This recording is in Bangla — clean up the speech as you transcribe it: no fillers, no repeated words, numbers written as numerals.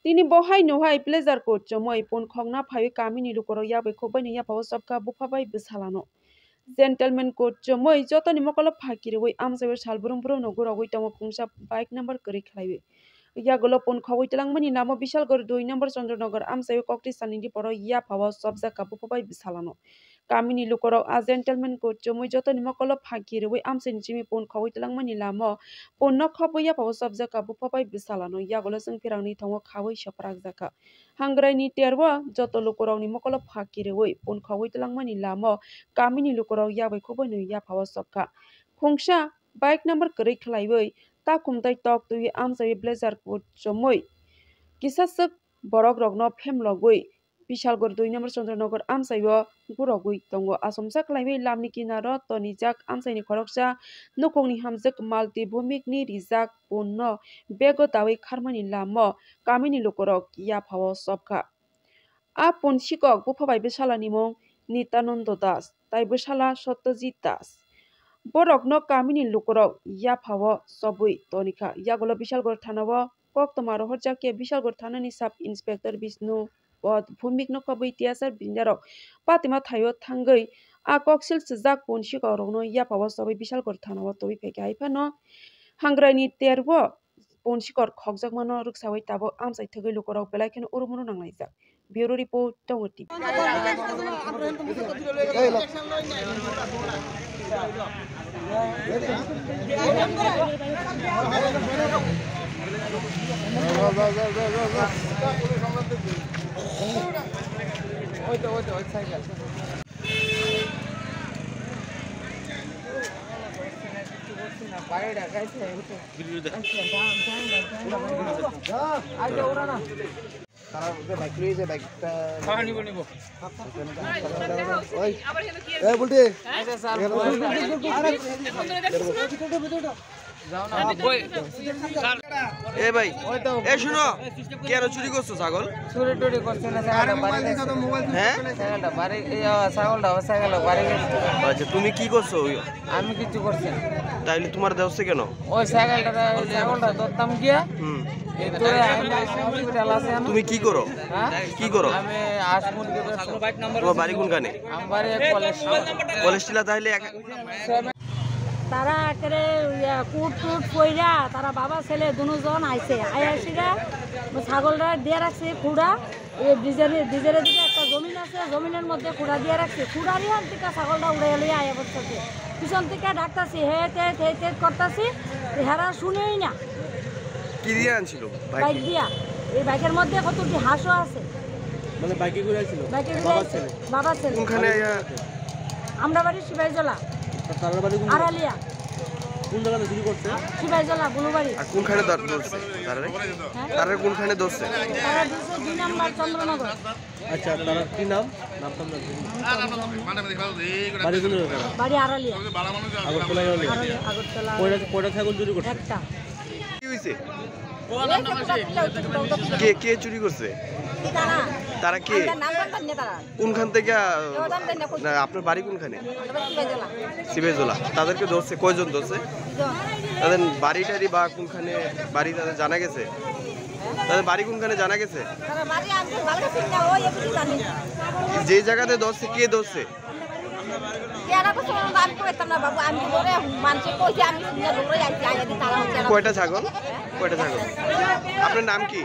তিনি বহাই নহাই প্লেজার করছো মই পন খংনা ফাই কামিনি লুকর ইয়াবে খবাই নি ইয়াপাও সবকা বুফাবাই বিসালানো जेंटलमैन कोट चमई जतनी मकल फाकिरे वई आमसेबे सालबुरुम बुरुम नगुरा वई तमो कुंसा बाइक नंबर करी खलाइबे या गलो पन खवई तलांगमनि नामो विशालगढ़ 2 नंबर चंद्रनगर आमसेबे कक्टी सानिदि परो या फावा सबजा काबु फबाय बिसालानो कामिनि लुकरो आ जेंटलमैन कोट चमई जतनी मकल फाकिरे वई आमसेनि जिमि पन खवई तलांगमनि नामो पन न खबो या फावा सबजा काबु फबाय बिसालानो या गलो जों फेरांनि थंगो खावै सप्राग जाका हांग्रायनि तेरवा जत लुकरावनि मकल फाकिरे वई पन खवई तलांगमनि नामो कामिनि लुकराव याबै खबो नु या फावा सबका खोंसा बाइक नंबर करै खलाइबै ता कुमताय टक तुइ आमसाय ब्लेजार कोट चमई किसासब बरक रगनो फेम लगै विशालगढ़ 2 नंबर चंद्रनगर आमसायो गुरगै दंगो आसमसा खलाइबै लामनि किनार तनिजाक आमसायनि खरकसा नखंनि हामजक माल्टी भूमिकनि रिजाक पन्न बेगो दावै खारमानि लाम कामिनि लुकराव या फावा सबका आ पनसिकक बुफाबाय बेसालानि मं नित्यानंद दास ताई बेसाला सत्यजित दास बरकनो कामिनि लुकराव या फावा सबui तनिका यागलो विशालगढ़ थानाव कक तमारो हरजाके विशालगढ़ थानानि सब इंस्पेक्टर विष्णु पद भूमिक न खबै तियासार बिन्दारो पातिमा थायो थांगै आ कक्सिल सजाक पनसिकक रगनो या फावा सबै विशालगढ़ थानाव तबै फेके आइफानो हांग्रायनि तेरबो पनसिकर खगजाक मानो रुकसावै ताबो आमसाय थगै लुकराव बेलायखेन उरुमुरु नांलायजाक ब्यूरो रिपोर्ट टंगटी তারা বাইক লইছে বাইকটা নিব ওই এই বলতে আচ্ছা স্যার যাও না এ ভাই এ শুনো কেন চুরি করছো ছাগল চুরি টুরি করছে না ছাগল বাড়ি হ্যাঁ ছাগলটা বাড়ি ছাগল বাড়ি আচ্ছা তুমি কি করছো আমি কিছু করছি না তাইলে তোমার দেওছে কেন ওই ছাগলটা ধরতাম গিয়া তুমি কি করো কি করো আমি আসমুরগি তোমার বাড়ি কোনখানে আমার বাড়ি কলেজ টিলা তাইলে তারা একেবারে কুট টুট পইরা তারা বাবা ছেলে দুজন আইছে আইসিরা ছাগলটা দিয়ে রাখছে খুঁড়া ডিজের দিকে একটা জমিন আছে জমিনের মধ্যে খুঁড়া দিয়ে রাখছে খুঁড়ার হাত থেকে ছাগলটা উড়ে এলে আয়া বসতেছে পিছন থেকে ডাকতাছি হে তে করতাছি হেরা শুনেই না কি দিয়ে আনছিল বাইক দিয়া এই বাইকের মধ্যে কতটি হাঁসও আছে মানে বাইকে করে ছিল বাবা ছেলে কোনখানে আমরা বাড়ি শিবাইজলা তার বাড়ি আড়ালিয়া কোন জায়গাতে চুরি করছে শিবাইজলা বুলুবাড়ি আর কোনখানে ধরছে তারে কোনখানে ধরছে তারা 2 নাম্বার চন্দ্রনগর আচ্ছা তার কি নাম নামটা বাড়ি কোন জায়গা বাড়ি আড়ালিয়া আগরতলা কয়টা ছাগল চুরি করছে একটা কি হইছে কে চুরি করছে তারা কে কোনখান থেকে আপনার বাড়ি কোনখানে শিবেজলা তাদেরকে ধরছে কয়জন ধরছে তাদের বাড়ি টাড়ি বা কোনখানে বাড়ি তাদের জানা গেছে তাদের বাড়ি কোনখানে জানা গেছে যে জায়গাতে ধরছে কে ধরছে কয়টা ছাগল আপনার নাম কি